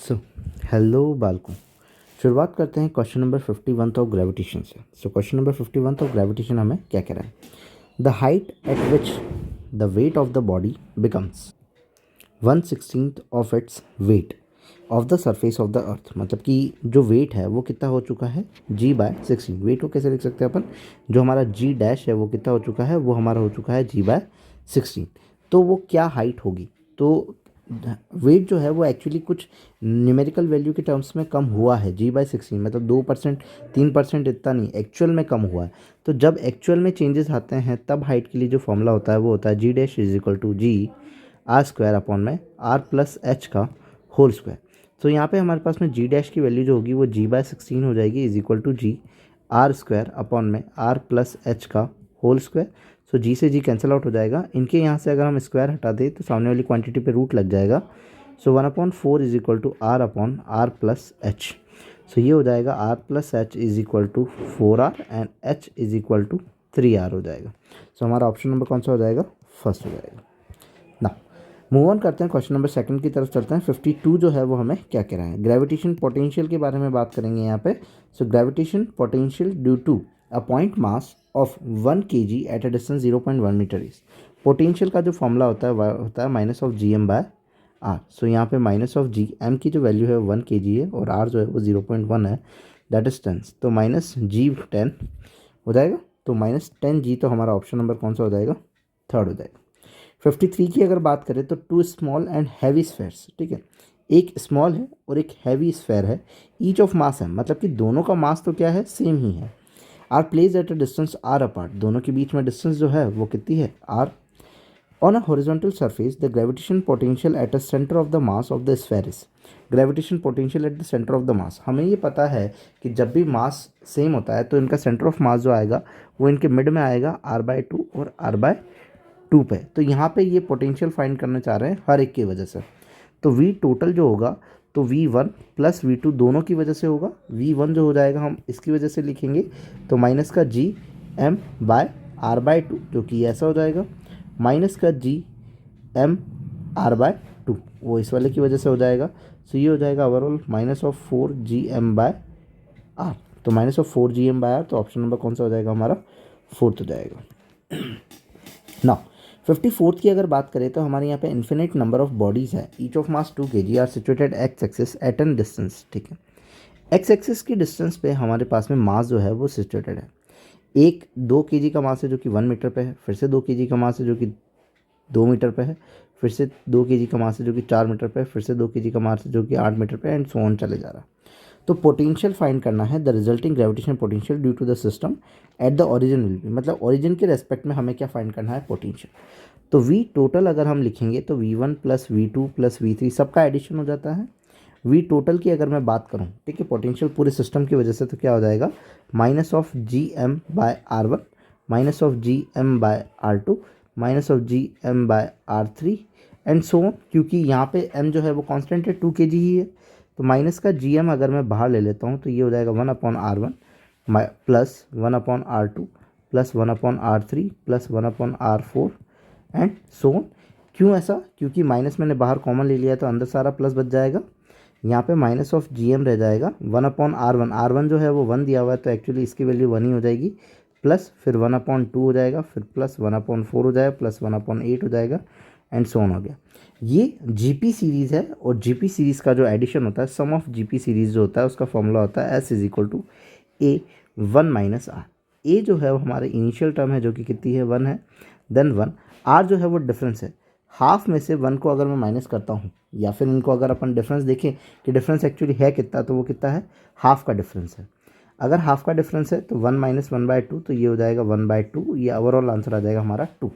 So hello बालकों, शुरुआत करते हैं क्वेश्चन नंबर 51 ऑफ ग्रेविटेशन से। So question number 51 of gravitation हमें क्या कह रहा है? The height eight which the weight of the body becomes 1/16 of its weight of the surface of the earth. मतलब कि जो वेट है वो कितना हो चुका है? g/16। वेट को कैसे लिख सकते हैं अपन? जो हमारा g डैश है वो कितना हो चुका है? वो हमारा हो चुका है g/16। तो वो क्या हाइट होगी? तो वेट जो है वो एक्चुअली कुछ न्यूमेरिकल वैल्यू के टर्म्स में कम हुआ है। g/16 मतलब 2%, 3% इतना नहीं, एक्चुअल में कम हुआ है। तो जब एक्चुअल में चेंजेस आते हैं तब हाइट के लिए जो फॉर्मूला होता है वो होता है g dash is equal to g R square upon में आर प्लस एच का होल स्क्वायर। तो यहाँ पे हमारे पास में g डैश की वैल्यू जो होगी वो g/16 हो जाएगी is equal to g R square upon में आर प्लस एच का होल स्क्वायर। सो जी से जी कैंसिल आउट हो जाएगा। इनके यहाँ से अगर हम स्क्वायर हटा दें तो सामने वाली क्वांटिटी पे रूट लग जाएगा। So 1/4 is equal to r upon r plus h. So ये हो जाएगा r plus h is equal to 4r and h is equal to 3r हो जाएगा। सो हमारा ऑप्शन नंबर कौन सा हो जाएगा? फर्स्ट हो जाएगा ना। मूव ऑन करते हैं, क्वेश्चन नंबर सेकंड की तरफ चलते हैं। 52 जो है वो हमें क्या कह रहा है? ग्रेविटेशन पोटेंशियल के बारे में बात करेंगे यहाँ पे। So gravitation potential due to a point mass of 1 kg at a distance 0.1 metre is. Potential का जो फॉर्मूला होता है वह होता है minus of G M by r. So यहाँ पे माइनस ऑफ जी एम की जो वैल्यू है 1 kg है और आर जो है वो 0.1 है, दैट इज 10। तो माइनस जी 10 हो जाएगा। तो -10g तो हमारा ऑप्शन नंबर कौन सा हो जाएगा? थर्ड हो जाएगा। 53 की अगर बात करें तो 2 स्मॉल एंड हैवी स्फेयर्स, ठीक है, एक स्मॉल है और एक हैवी स्फेयर है, ईच ऑफ मास है, मतलब कि दोनों का मास तो क्या है? सेम ही है। Are place at a distance R apart, दोनों के बीच में डिस्टेंस जो है वो कितनी है? R. On a horizontal surface the gravitation potential at a centre of the mass of the sphere is. Gravitation potential at the centre of the mass, हमें ये पता है कि जब भी मास सेम होता है तो इनका सेंटर ऑफ मास जो आएगा वो इनके मिड में आएगा r/2 और r/2 पे। तो यहाँ पे ये पोटेंशियल फाइंड करना चाह रहे हैं हर एक की वजह से। तो V टोटल जो होगा तो V1 प्लस V2 दोनों की वजह से होगा। V1 जो हो जाएगा हम इसकी वजह से लिखेंगे तो माइनस का जी एम बाय r/2 जो कि ऐसा हो जाएगा, माइनस का जी एम r/2 वो इस वाले की वजह से हो जाएगा। सो ये हो जाएगा ओवरऑल माइनस ऑफ 4gm/r। तो माइनस ऑफ 4gm/r, तो ऑप्शन नंबर कौन सा हो जाएगा हमारा? फोर्थ हो जाएगा ना। 54 की अगर बात करें तो हमारे यहाँ पे इन्फिनिट नंबर ऑफ बॉडीज़ है, each of mass 2 kg are situated X axis at an distance, ठीक है। एक्स एक्सिस की डिस्टेंस पे हमारे पास में मास जो है वो सिचुएटेड है। एक 2 kg का मास है जो कि 1 मीटर पे है, फिर से 2 kg का मास है जो कि 2 मीटर पे है, फिर से 2 kg का मास है जो कि 4 मीटर पे है, फिर से 2 kg का मास है जो कि 8 मीटर पे, एंड सो ऑन चले जा रहा है। तो पोटेंशियल फाइंड करना है, the resulting gravitation potential due to the system at the origin will be, मतलब ओरिजिन के रेस्पेक्ट में हमें क्या फाइंड करना है? पोटेंशियल। तो V टोटल अगर हम लिखेंगे तो V1 plus V2 plus V3 सबका एडिशन हो जाता है। V टोटल की अगर मैं बात करूं, ठीक है, पोटेंशियल पूरे सिस्टम की वजह से, तो क्या हो जाएगा? Minus of GM/R1 minus of GM/R2 minus of GM/R3 and so on, क्योंकि यहाँ पे m जो है वो कांस्टेंट है, 2 kg ही है। तो माइनस का GM अगर मैं बाहर ले लेता हूँ तो ये हो जाएगा 1/R1 plus 1/R2 plus 1/R3 plus 1/R4 and so on. क्यों ऐसा? क्योंकि माइनस मैंने बाहर कॉमन ले लिया तो अंदर सारा प्लस बच जाएगा। यहाँ पे माइनस ऑफ GM रह जाएगा 1/R1, R1 जो है वो 1 दिया हुआ है तो एक्चुअली इसकी वैल्यू 1 ही हो जाएगी, प्लस फिर 1/2 हो जाएगा, फिर प्लस 1/4 हो जाएगा, प्लस 1/8 हो जाएगा एंड सो ऑन हो गया। ये GP सीरीज़ है और GP सीरीज़ का जो एडिशन होता है, सम ऑफ GP सीरीज़ जो होता है उसका फॉर्मूला होता है S is equal to A1 - R। A जो है वो हमारे इनिशियल टर्म है जो कि कितनी है? 1 है, देन 1। आर जो है वो डिफरेंस है, हाफ में से 1 को अगर मैं माइनस करता हूँ या फिर इनको अगर अपन डिफरेंस देखें कि डिफरेंस एक्चुअली है कितना, तो वो कितना है? हाफ का डिफरेंस है। अगर हाफ का डिफरेंस है तो 1 - 1/2, तो ये हो जाएगा 1/2। ये ओवरऑल आंसर आ जाएगा हमारा 2।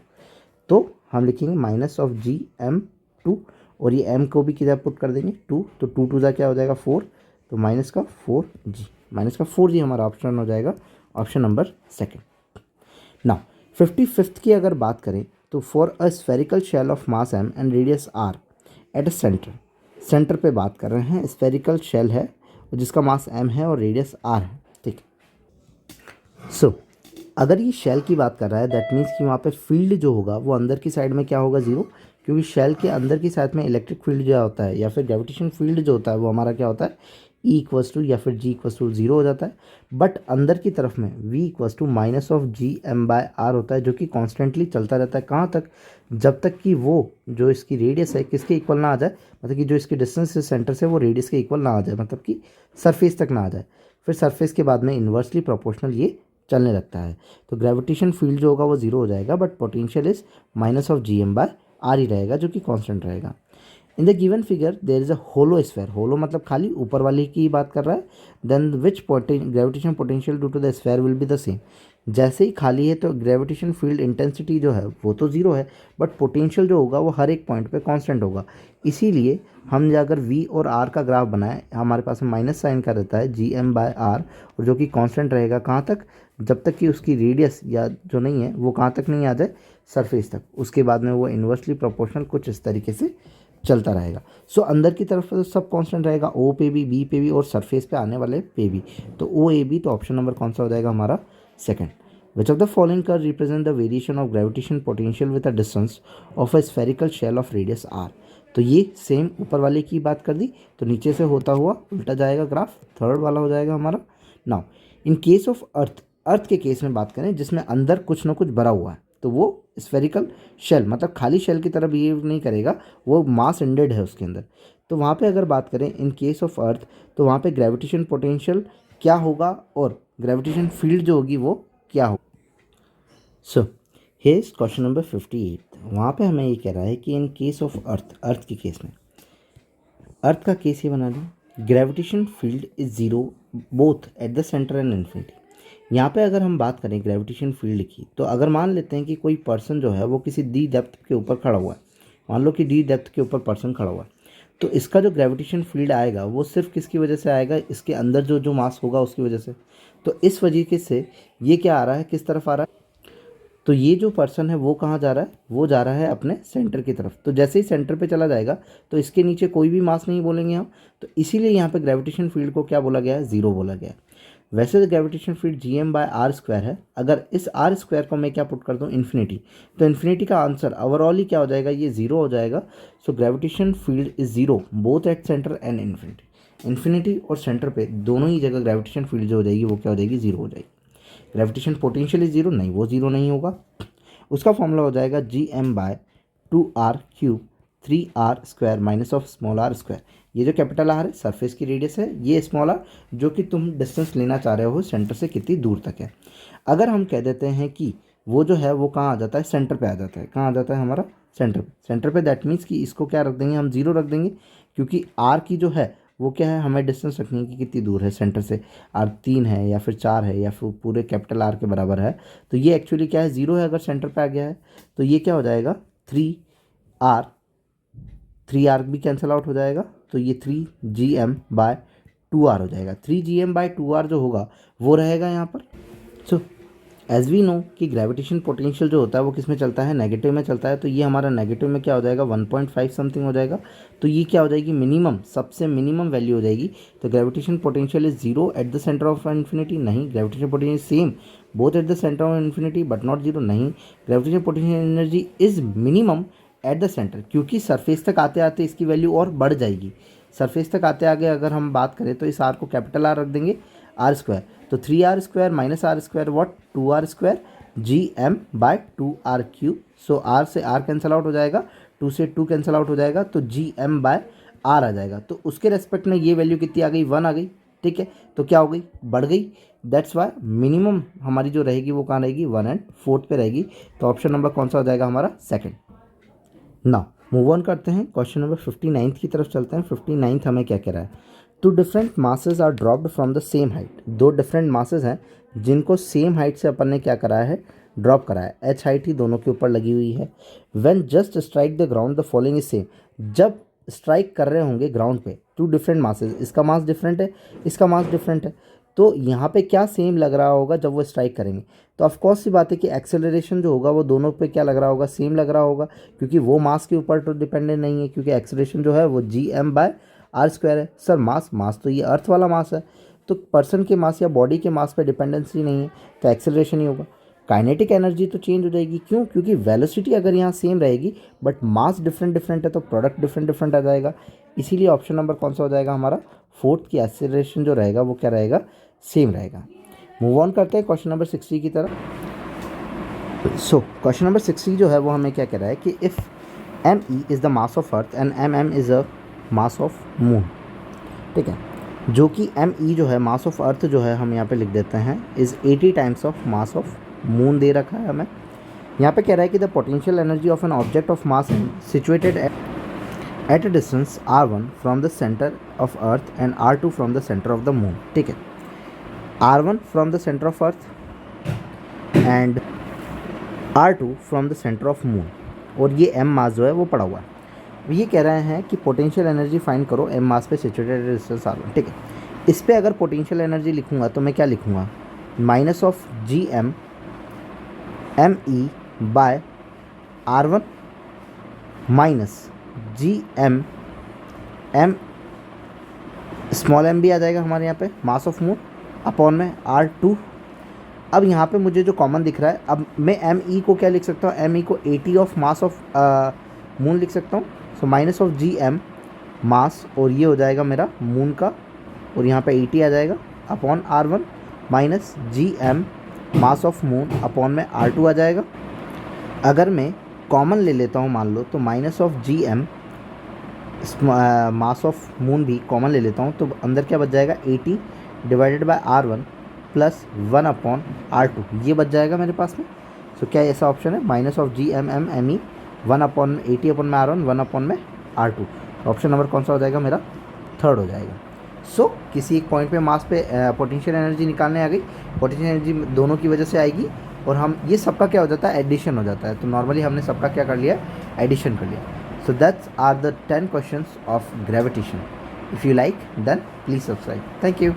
तो हम लिखेंगे माइनस ऑफ GM2 और ये m को भी किधर पुट कर देंगे? 2। तो 2 2 क्या हो जाएगा? 4। तो माइनस का 4g, माइनस का 4g हमारा ऑप्शन हो जाएगा, ऑप्शन नंबर सेकेंड ना। 55th की अगर बात करें तो for a spherical shell of mass m and radius r at a centre, centre पे बात कर रहे हैं, स्फेरिकल शेल है जिसका मास m है और रेडियस r है, ठीक। सो अगर ये शेल की बात कर रहा है दैट मीन्स कि वहाँ पे फील्ड जो होगा वो अंदर की साइड में क्या होगा? 0, क्योंकि शेल के अंदर की साइड में इलेक्ट्रिक फील्ड जो होता है या फिर ग्रेविटेशन फील्ड जो होता है वो हमारा क्या होता है, ई इक्वल्स टू या फिर जी इक्वल्स टू ज़ीरो हो जाता है। बट अंदर की तरफ में V equals to minus of G M by R होता है, जो कि कॉन्स्टेंटली चलता रहता है। कहाँ तक? जब तक कि वो जो इसकी रेडियस है किसके इक्वल ना आ जाए, मतलब कि जो इसकी डिस्टेंस इस सेंटर से वो रेडियस के इक्वल ना आ जाए, मतलब कि सरफेस तक ना आ जाए। फिर सरफेस के बाद में इन्वर्सली प्रोपोर्शनल ये चलने लगता है। तो ग्रेविटेशन फील्ड जो होगा वो ज़ीरो हो जाएगा, but potential is minus of G M by r ही रहेगा, जो कि कांस्टेंट रहेगा। In the given figure there is a hollow sphere, hollow मतलब खाली, ऊपर वाले की बात कर रहा है। Then which gravitation potential due to the sphere will be the same. जैसे ही खाली है तो ग्रेविटेशन फील्ड इंटेंसिटी जो है वो तो ज़ीरो है, बट पोटेंशियल जो होगा वो हर एक पॉइंट पे कांस्टेंट होगा। इसीलिए हम अगर वी और आर का ग्राफ बनाए, हमारे पास माइनस साइन का रहता है जी एम बाय आर, और जो कि कांस्टेंट रहेगा कहाँ तक? जब तक कि उसकी रेडियस या जो नहीं है वो कहाँ तक नहीं आ जाए, सरफेस तक। उसके बाद में वो इन्वर्सली प्रोपोर्शनल कुछ इस तरीके से चलता रहेगा। सो अंदर की तरफ तो सब कांस्टेंट रहेगा, ओ पे भी, बी पे भी, और सरफेस पे आने वाले पे भी। तो ओ ए बी, तो ऑप्शन नंबर कौन सा हो जाएगा हमारा? Second. Which of the following curve represent the variation of gravitation potential with a distance of a spherical shell of radius R. तो ये सेम ऊपर वाले की बात कर दी, तो नीचे से होता हुआ उल्टा जाएगा ग्राफ, थर्ड वाला हो जाएगा हमारा। Now in case of earth, earth के केस में बात करें जिसमें अंदर कुछ ना कुछ भरा हुआ है, तो वो स्फेरिकल शेल, मतलब खाली शेल की तरह बिहेव नहीं करेगा, वो मास इंडेड है उसके अंदर। तो वहाँ पे अगर बात करें इन केस ऑफ अर्थ, तो वहाँ पे ग्रेविटेशन पोटेंशियल क्या होगा और ग्रेविटेशन फील्ड जो होगी वो क्या होगी। सो हेयर्स क्वेश्चन नंबर 58। वहाँ पे हमें ये कह रहा है कि इन केस ऑफ अर्थ, अर्थ के केस में, अर्थ का केस ये बना दी, gravitation field is zero both at the centre and infinity. यहाँ पे अगर हम बात करें ग्रेविटेशन फील्ड की, तो अगर मान लेते हैं कि कोई पर्सन जो है वो किसी डी डेप्थ के ऊपर खड़ा हुआ है, मान लो कि डी डेप्थ के ऊपर पर्सन खड़ा हुआ है, तो इसका जो ग्रेविटेशन फील्ड आएगा वो सिर्फ किसकी वजह से आएगा? इसके अंदर जो जो मास होगा उसकी वजह से। तो इस वजह से ये क्या आ रहा है, किस तरफ आ रहा है? तो ये जो पर्सन है वो कहाँ जा रहा है? वो जा रहा है अपने सेंटर की तरफ। तो जैसे ही सेंटर पे चला जाएगा तो इसके नीचे कोई भी मास नहीं बोलेंगे हम, तो इसीलिए यहाँ पे ग्रेविटेशन फील्ड को क्या बोला गया है? ज़ीरो बोला गया है। वैसे तो gravitation field G M by R square है, अगर इस आर स्क्वायर को मैं क्या पुट कर दूँ? इन्फिनिटी, तो इन्फिनिटी का आंसर ओवरऑल ही क्या हो जाएगा? ये ज़ीरो हो जाएगा। So gravitation field is zero both at centre and infinity. Infinity और सेंटर पे दोनों ही जगह ग्रेविटेशन फील्ड जो हो जाएगी वो क्या हो जाएगी? ज़ीरो हो जाएगी। ग्रेविटेशन पोटेंशियल इज ज़ीरो, नहीं वो ज़ीरो नहीं होगा। उसका फॉर्मूला हो जाएगा G M by two R cube 3r² minus of small R square. ये जो कैपिटल आर है सरफेस की रेडियस है, ये स्मॉल आर जो कि तुम डिस्टेंस लेना चाह रहे हो सेंटर से कितनी दूर तक है। अगर हम कह देते हैं कि वो जो है वो कहाँ आ जाता है? सेंटर पे आ जाता है। कहाँ आ जाता है हमारा? सेंटर पे। सेंटर पे दैट मीन्स कि इसको क्या रख देंगे हम? ज़ीरो रख देंगे, क्योंकि आर की जो है वो क्या है, हमें डिस्टेंस रखनी है कि कितनी दूर है सेंटर से। आर 3 है या फिर 4 है या फिर पूरे कैपिटल आर के बराबर है, तो ये एक्चुअली क्या है? ज़ीरो है अगर सेंटर पे आ गया है। तो ये क्या हो जाएगा? 3r, 3r भी कैंसिल आउट हो जाएगा, तो ये 3gm/2r हो जाएगा। 3gm/2r जो होगा वो रहेगा यहाँ पर। सो एज वी नो कि ग्रेविटेशन पोटेंशियल जो होता है वो किस में चलता है? नेगेटिव में चलता है। तो ये हमारा नेगेटिव में क्या हो जाएगा? 1.5 समथिंग हो जाएगा। तो ये क्या हो जाएगी? मिनिमम, सबसे मिनिमम वैल्यू हो जाएगी। तो gravitation potential is zero at the centre of infinity, नहीं। Gravitation potential same both at the centre of infinity but not zero, नहीं। Gravitation potential energy is minimum at the centre, क्योंकि surface तक आते आते इसकी वैल्यू और बढ़ जाएगी। सरफेस तक आते आगे अगर हम बात करें तो इस आर को कैपिटल आर रख देंगे, आर स्क्वायर, तो 3r² minus R square what? 2r² gm/2r³। So R से आर कैंसिल आउट हो जाएगा, 2 से 2 कैंसिल आउट हो जाएगा, तो gm/r आ जाएगा। तो उसके रेस्पेक्ट में ये वैल्यू कितनी आ गई? 1 आ गई, ठीक है। तो क्या हो गई? बढ़ गई। दैट्स वाई मिनिमम हमारी जो रहेगी वो कहाँ रहेगी? 1 और 4 पे रहेगी। तो ऑप्शन नंबर कौन सा हो जाएगा हमारा? सेकंड। नाउ मूव ऑन करते हैं, क्वेश्चन नंबर 59 की तरफ चलते हैं। 59 हमें क्या कह रहा है? Two different masses are dropped from the same height. दो डिफरेंट मासेस हैं जिनको सेम हाइट से अपन ने क्या कराया है? ड्रॉप कराया है। एच हाइट ही दोनों के ऊपर लगी हुई है। When just strike the ground the following is same. जब स्ट्राइक कर रहे होंगे ग्राउंड पे टू डिफरेंट मासेस, इसका मास डिफरेंट है, इसका मास डिफरेंट है, तो यहाँ पे क्या सेम लग रहा होगा जब वो स्ट्राइक करेंगे? तो ऑफकोर्स सी बात है कि एक्सेलरेशन जो होगा वो दोनों पे क्या लग रहा होगा? सेम लग रहा होगा, क्योंकि वो मास के ऊपर तो डिपेंडेंट नहीं है, क्योंकि एक्सेलरेशन जो है वो gm/r² है। सर मास तो ये अर्थ वाला मास है, तो पर्सन के मास या बॉडी के मास पे डिपेंडेंसी नहीं है, तो एक्सेलरेशन ही होगा। काइनेटिक एनर्जी तो चेंज हो जाएगी, क्यों? क्योंकि वेलोसिटी अगर यहाँ सेम रहेगी बट मास डिफरेंट डिफरेंट है तो प्रोडक्ट डिफरेंट डिफरेंट आ जाएगा। इसीलिए ऑप्शन नंबर कौन सा हो जाएगा हमारा? फोर्थ की एक्सेलरेशन जो रहेगा वो क्या रहेगा? सेम रहेगा। मूव ऑन करते हैं क्वेश्चन नंबर 60 की तरफ। सो क्वेश्चन नंबर 60 जो है वो हमें क्या कह रहा है कि if M E is the mass of earth and M M is a mass of moon, ठीक है, जो कि एम ई जो है मास ऑफ अर्थ जो है हम यहाँ पे लिख देते हैं is 80 times of mass of moon दे रखा है हमें। यहाँ पे कह रहा है कि the potential energy of an object of mass situated at a distance r1 from the centre of earth and r2 from the centre of the moon, ठीक है, r1 from the centre of earth and r2 from the centre of moon, और ये m मास जो है वो पड़ा हुआ है। ये कह रहे हैं कि पोटेंशियल एनर्जी फाइंड करो m मास पे सिचुएटेड डिस्टेंस r1, ठीक है। इस पे अगर पोटेंशियल एनर्जी लिखूंगा तो मैं क्या लिखूंगा? Minus of G M M E by r1 minus G M M small M भी आ जाएगा हमारे यहाँ पे मास ऑफ मून अपॉन में r2। अब यहाँ पे मुझे जो कॉमन दिख रहा है, अब मैं एम ई को क्या लिख सकता हूँ? एम ई को 80 ऑफ मास ऑफ मून लिख सकता हूँ। So minus of G M mass, और ये हो जाएगा मेरा मून का, और यहाँ पे 80 आ जाएगा upon r1 minus G M mass of moon upon में r2 आ जाएगा। अगर मैं कॉमन ले लेता हूँ मान लो तो minus of G M mass of moon भी कॉमन ले लेता हूँ तो अंदर क्या बच जाएगा? 80 divided by r1 plus 1 upon r2, ये बच जाएगा मेरे पास में। सो क्या ऐसा ऑप्शन है? Minus of G M M M E 1 upon 80 upon में r1 1 अपॉन में r2। ऑप्शन नंबर कौन सा हो जाएगा मेरा? थर्ड हो जाएगा। सो किसी एक पॉइंट पे मास पे पोटेंशियल एनर्जी निकालने आ गई, पोटेंशियल एनर्जी दोनों की वजह से आएगी, और हम ये सबका क्या हो जाता है? एडिशन हो जाता है। तो नॉर्मली हमने सबका क्या कर लिया? एडिशन कर लिया। So that's are the 10 questions of gravitation. If you like then please subscribe. Thank you.